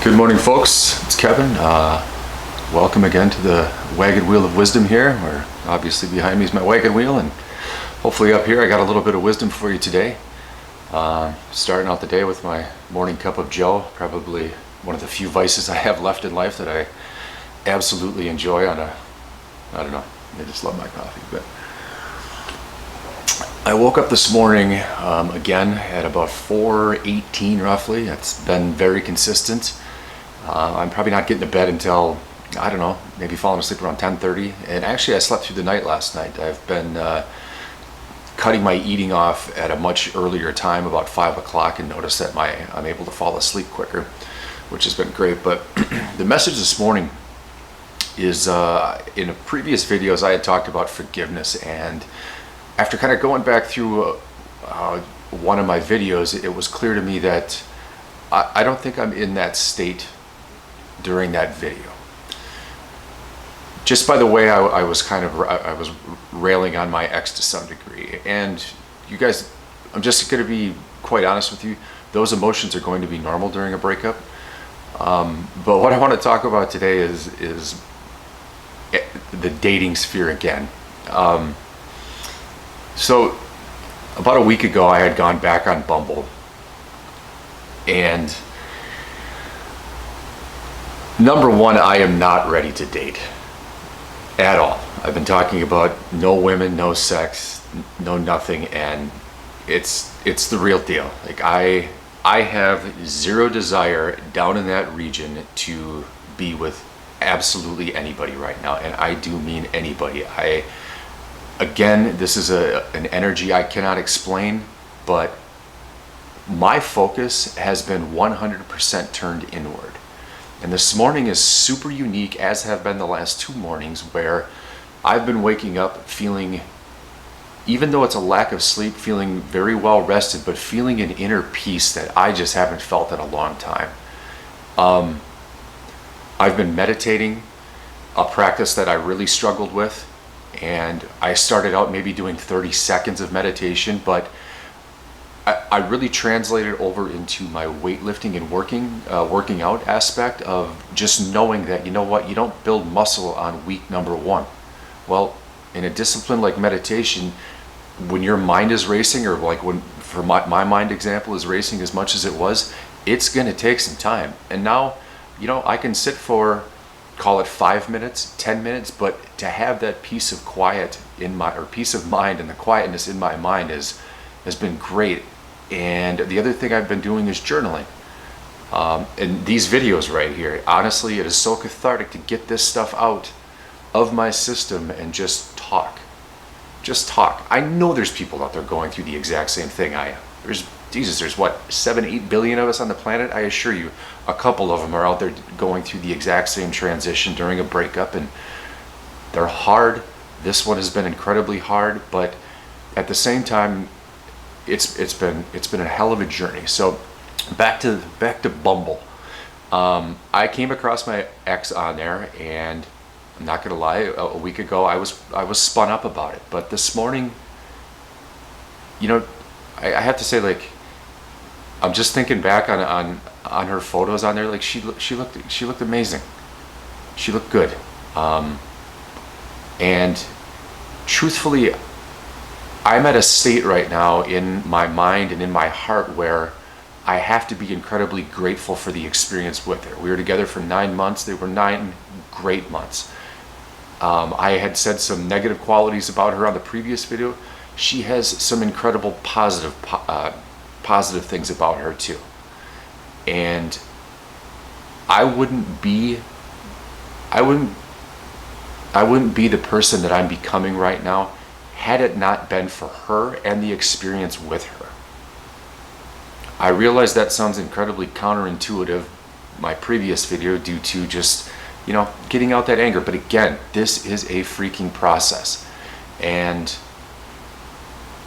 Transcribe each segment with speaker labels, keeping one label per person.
Speaker 1: Good morning, folks. It's Kevin. Welcome again to the Wagon Wheel of Wisdom here, where obviously behind me is my wagon wheel, and hopefully up here I got a little bit of wisdom for you today. Starting out the day with my morning cup of Joe, probably one of the few vices I have left in life that I absolutely enjoy I don't know, I just love my coffee. But I woke up this morning again at about 4:18 roughly. It's been very consistent. I'm probably not getting to bed until, I don't know, maybe falling asleep around 10:30. And actually I slept through the night last night. I've been cutting my eating off at a much earlier time, about 5 o'clock, and noticed that I'm able to fall asleep quicker, which has been great. But the message this morning is, in previous videos I had talked about forgiveness, and after kind of going back through one of my videos, it was clear to me that I don't think I'm in that state during that video. Just by the way I was railing on my ex to some degree. And you guys, I'm just going to be quite honest with you, those emotions are going to be normal during a breakup. But what I want to talk about today is the dating sphere again. So about a week ago I had gone back on Bumble, and number one, I am not ready to date at all. I've been talking about no women, no sex, no nothing, and it's the real deal. Like I have zero desire down in that region to be with absolutely anybody right now, and I do mean anybody. Again, this is an energy I cannot explain, but my focus has been 100% turned inward. And this morning is super unique, as have been the last two mornings, where I've been waking up feeling, even though it's a lack of sleep, feeling very well rested, but feeling an inner peace that I just haven't felt in a long time. I've been meditating, a practice that I really struggled with. And I started out maybe doing 30 seconds of meditation, but I really translated over into my weightlifting and working out aspect of just knowing that, you know what, you don't build muscle on week number one. Well, in a discipline like meditation, when your mind is racing, or like when, for my mind example, is racing as much as it was, it's going to take some time. And now, you know, I can sit for, call it 5 minutes, 10 minutes, but to have that peace of quiet peace of mind and the quietness in my mind has been great. And the other thing I've been doing is journaling. And these videos right here, honestly, it is so cathartic to get this stuff out of my system and just talk. Just talk. I know there's people out there going through the exact same thing I am. There's what, 7-8 billion of us on the planet? I assure you, a couple of them are out there going through the exact same transition during a breakup, and they're hard. This one has been incredibly hard, but at the same time, it's been a hell of a journey. So back to Bumble. I came across my ex on there, and I'm not gonna lie, a week ago I was spun up about it, but this morning, you know, I have to say, like, I'm just thinking back on her photos on there. Like she looked amazing. She looked good. And truthfully, I'm at a state right now in my mind and in my heart where I have to be incredibly grateful for the experience with her. We were together for 9 months. They were 9 great months. I had said some negative qualities about her on the previous video. She has some incredible positive things about her too. And I wouldn't be the person that I'm becoming right now had it not been for her and the experience with her. I realize that sounds incredibly counterintuitive, my previous video, due to just, you know, getting out that anger. But again, this is a freaking process. And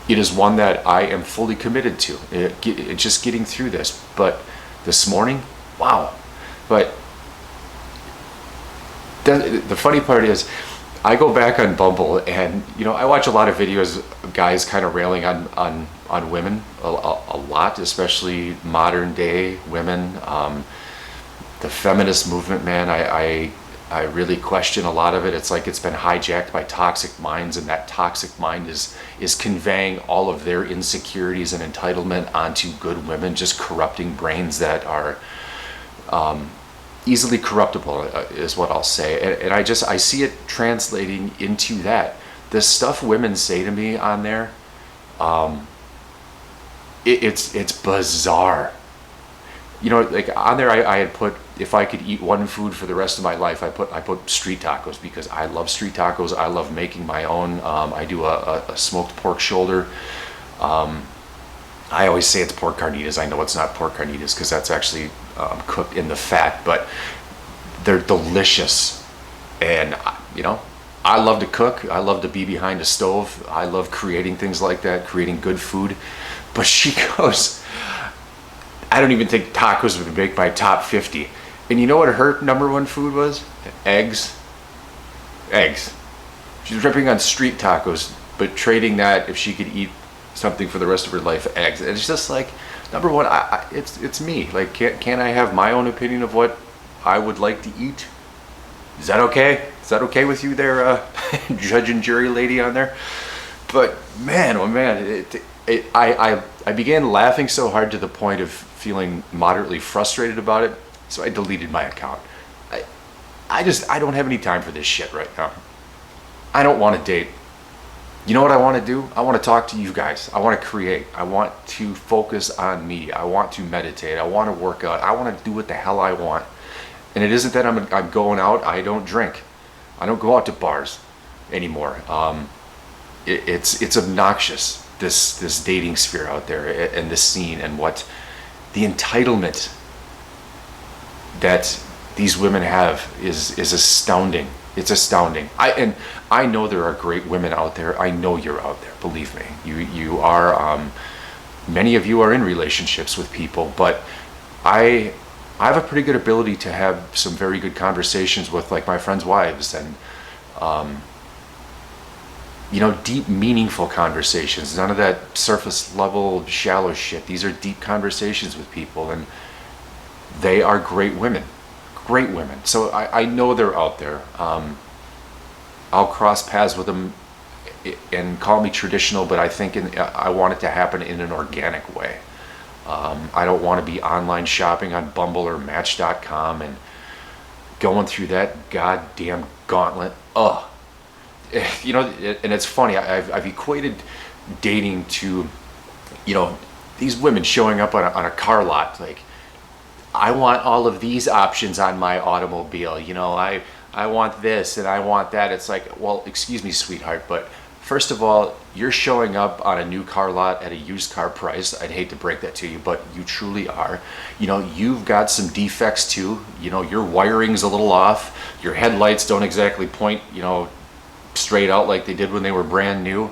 Speaker 1: it is one that I am fully committed to, just getting through this. But this morning, wow. But the funny part is, I go back on Bumble, and you know, I watch a lot of videos of guys kind of railing on women a lot, especially modern day women. the feminist movement, man, I really question a lot of it. It's like it's been hijacked by toxic minds, and that toxic mind is conveying all of their insecurities and entitlement onto good women, just corrupting brains that are easily corruptible, is what I'll say. And I see it translating into that. The stuff women say to me on there, it's bizarre. You know, like on there, I had put, if I could eat one food for the rest of my life, I put street tacos, because I love street tacos. I love making my own. I do a smoked pork shoulder. I always say it's pork carnitas. I know it's not pork carnitas because that's actually cooked in the fat, but they're delicious. And you know, I love to cook. I love to be behind a stove. I love creating things like that, creating good food. But she goes, I don't even think tacos would make my top 50. And you know what her number one food was? Eggs. Eggs. She's ripping on street tacos, but trading that, if she could eat something for the rest of her life, eggs. And it's just like, number one, it's me. Like, can't I have my own opinion of what I would like to eat? Is that okay? Is that okay with you there, judge and jury lady on there? But man, oh man, I began laughing so hard to the point of feeling moderately frustrated about it, so I deleted my account. I don't have any time for this shit right now. I don't want to date. You know what I want to do? I want to talk to you guys. I want to create. I want to focus on me. I want to meditate. I want to work out. I want to do what the hell I want. And it isn't that I'm going out. I don't drink. I don't go out to bars anymore. It's obnoxious, this dating sphere out there, and this scene, and what the entitlement that these women have is astounding. It's astounding. I know there are great women out there. I know you're out there. Believe me, you are. Many of you are in relationships with people, but I have a pretty good ability to have some very good conversations with, like, my friends' wives, and you know, deep, meaningful conversations. None of that surface level, shallow shit. These are deep conversations with people, and they are great women. Great women. So I know they're out there. I'll cross paths with them and call me traditional, but I think I want it to happen in an organic way. I don't want to be online shopping on Bumble or Match.com and going through that goddamn gauntlet. Ugh. You know, and it's funny, I've equated dating to, you know, these women showing up on a car lot, like, I want all of these options on my automobile, you know, I want this and I want that. It's like, well, excuse me, sweetheart, but first of all, you're showing up on a new car lot at a used car price. I'd hate to break that to you, but you truly are. You know, you've got some defects too. You know, your wiring's a little off. Your headlights don't exactly point, you know, straight out like they did when they were brand new.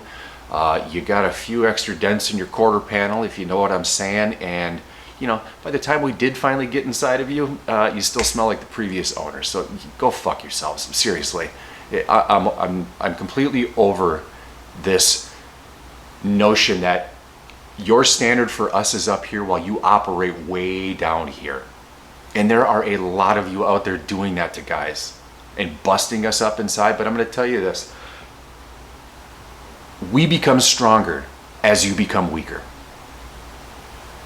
Speaker 1: You got a few extra dents in your quarter panel, if you know what I'm saying. And you know, by the time we did finally get inside of you, you still smell like the previous owner. So go fuck yourselves. Seriously, I'm completely over this notion that your standard for us is up here while you operate way down here. And there are a lot of you out there doing that to guys and busting us up inside. But I'm going to tell you this: we become stronger as you become weaker.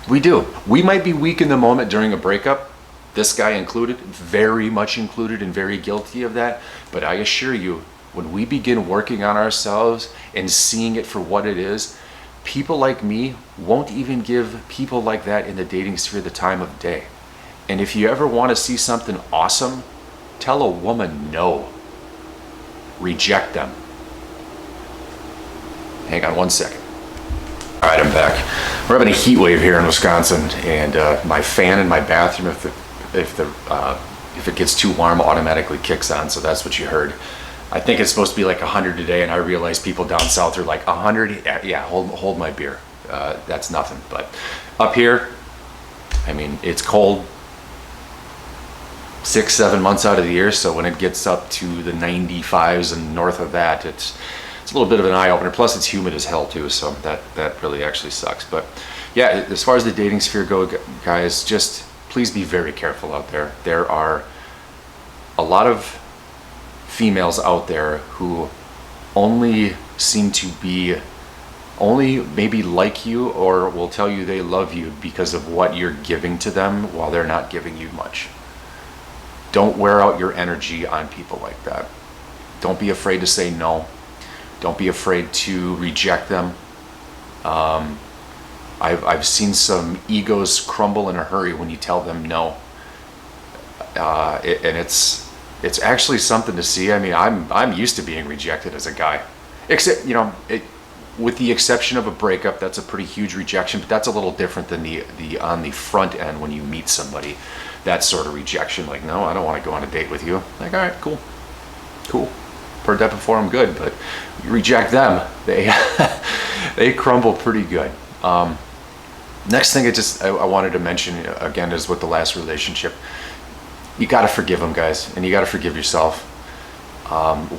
Speaker 1: We do. We might be weak in the moment during a breakup, this guy included, very much included and very guilty of that. But I assure you, when we begin working on ourselves and seeing it for what it is, people like me won't even give people like that in the dating sphere the time of day. And if you ever want to see something awesome, tell a woman no. Reject them. Hang on one second. All right, I'm back. We're having a heat wave here in Wisconsin, and my fan in my bathroom, if it gets too warm, automatically kicks on. So that's what you heard. I think it's supposed to be like 100 today, and I realize people down south are like 100. Yeah, hold my beer. That's nothing. But up here, I mean, it's cold 6-7 months out of the year. So when it gets up to the 95s and north of that, it's a little bit of an eye-opener. Plus, it's humid as hell too, so that really actually sucks. But yeah, as far as the dating sphere go, guys, just please be very careful out there. There are a lot of females out there who only seem to be only maybe like you or will tell you they love you because of what you're giving to them while they're not giving you much. Don't wear out your energy on people like that. Don't be afraid to say no. Don't be afraid to reject them. I've seen some egos crumble in a hurry when you tell them no. And it's actually something to see. I mean, I'm used to being rejected as a guy, except with the exception of a breakup. That's a pretty huge rejection, but that's a little different than the on the front end when you meet somebody. That sort of rejection, like, no, I don't want to go on a date with you. Like, all right, cool. Heard that before. I'm good, but you reject them, they crumble pretty good. Next thing I wanted to mention again is with the last relationship. You got to forgive them, guys, and you got to forgive yourself.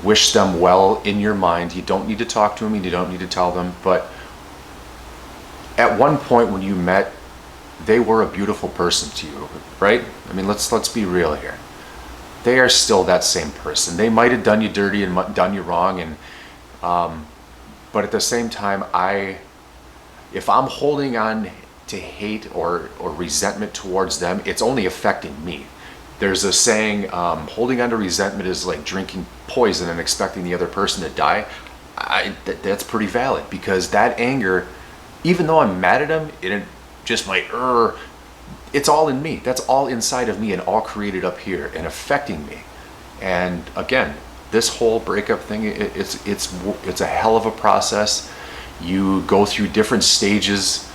Speaker 1: Wish them well in your mind. You don't need to talk to them, and you don't need to tell them, but at one point when you met, they were a beautiful person to you, right? I mean, let's be real here. They are still that same person. They might have done you dirty and done you wrong, and but at the same time, if I'm holding on to hate or resentment towards them, it's only affecting me. There's a saying, holding on to resentment is like drinking poison and expecting the other person to die. That's pretty valid, because that anger, even though I'm mad at them, it just might, it's all in me. That's all inside of me and all created up here and affecting me. And again, this whole breakup thing, it's a hell of a process. You go through different stages,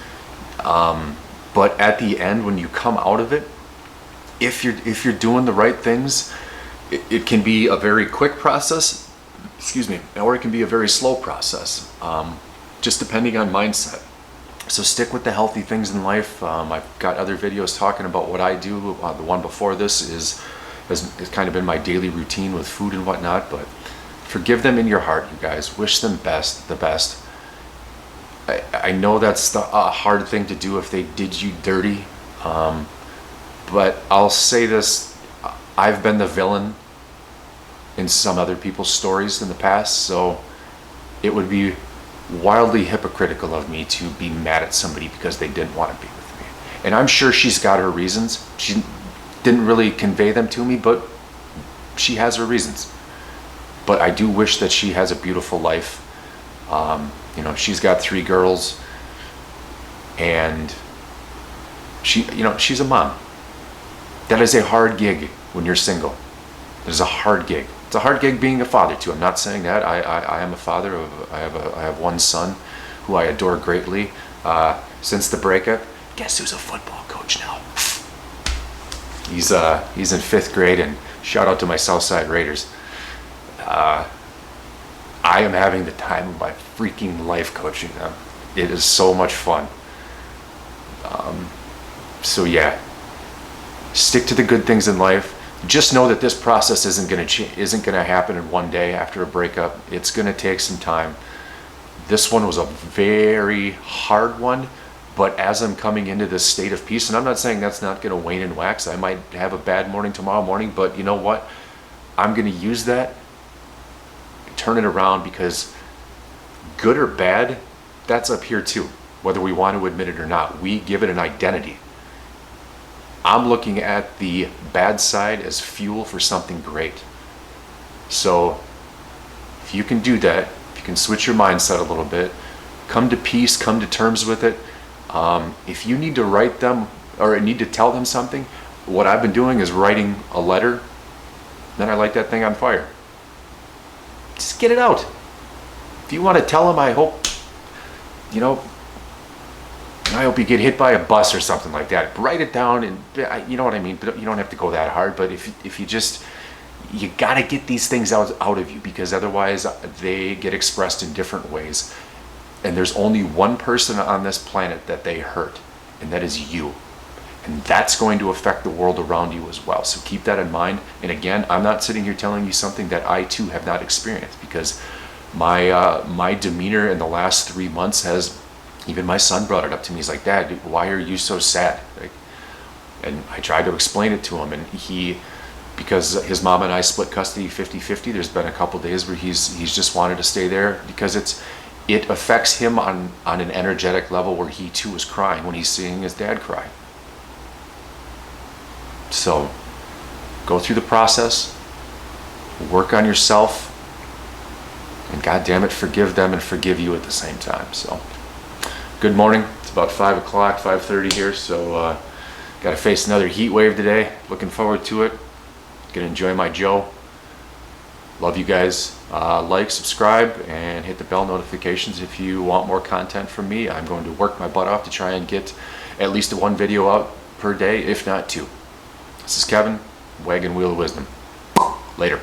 Speaker 1: but at the end, when you come out of it, if you're doing the right things, it can be a very quick process, or it can be a very slow process, just depending on mindset. So stick with the healthy things in life. I've got other videos talking about what I do. The one before this has kind of been my daily routine with food and whatnot. But forgive them in your heart, you guys. Wish them the best. I know that's a hard thing to do if they did you dirty. But I'll say this, I've been the villain in some other people's stories in the past, so it would be wildly hypocritical of me to be mad at somebody because they didn't want to be with me. And I'm sure she's got her reasons. She didn't really convey them to me, but she has her reasons. But I do wish that she has a beautiful life. She's got 3 girls, and she's a mom. That is a hard gig when you're single. It is a hard gig. It's a hard gig being a father too. I'm not saying that. I am a father. I have one son who I adore greatly. Since the breakup, guess who's a football coach now? He's in 5th grade, and shout out to my Southside Raiders. I am having the time of my freaking life coaching them. It is so much fun. So yeah, stick to the good things in life. Just know that this process isn't going to happen in one day after a breakup. It's going to take some time. This one was a very hard one, but as I'm coming into this state of peace, and I'm not saying that's not going to wane and wax. I might have a bad morning tomorrow morning, but you know what? I'm going to use that, turn it around, because good or bad, that's up here too. Whether we want to admit it or not, we give it an identity. I'm looking at the bad side as fuel for something great. So if you can do that, if you can switch your mindset a little bit, come to peace, come to terms with it. If you need to write them or need to tell them something, what I've been doing is writing a letter. Then I light that thing on fire. Just get it out. If you want to tell them, I hope you get hit by a bus or something like that. Write it down, and you know what I mean. But you don't have to go that hard. But if you got to get these things out of you, because otherwise they get expressed in different ways. And there's only one person on this planet that they hurt, and that is you. And that's going to affect the world around you as well. So keep that in mind. And again, I'm not sitting here telling you something that I too have not experienced, because my demeanor in the last 3 months has, even my son brought it up to me. He's like, Dad, why are you so sad? Like, And I tried to explain it to him, and because his mom and I split custody 50-50, there's been a couple days where he's just wanted to stay there because it affects him on an energetic level where he too is crying when he's seeing his dad cry. So go through the process, work on yourself, and God damn it, forgive them and forgive you at the same time. So good morning. It's about 5 o'clock, 5:30 here, so got to face another heat wave today. Looking forward to it. Gonna enjoy my Joe. Love you guys. Like, subscribe, and hit the bell notifications if you want more content from me. I'm going to work my butt off to try and get at least one video out per day, if not two. This is Kevin, Wagon Wheel of Wisdom. Later.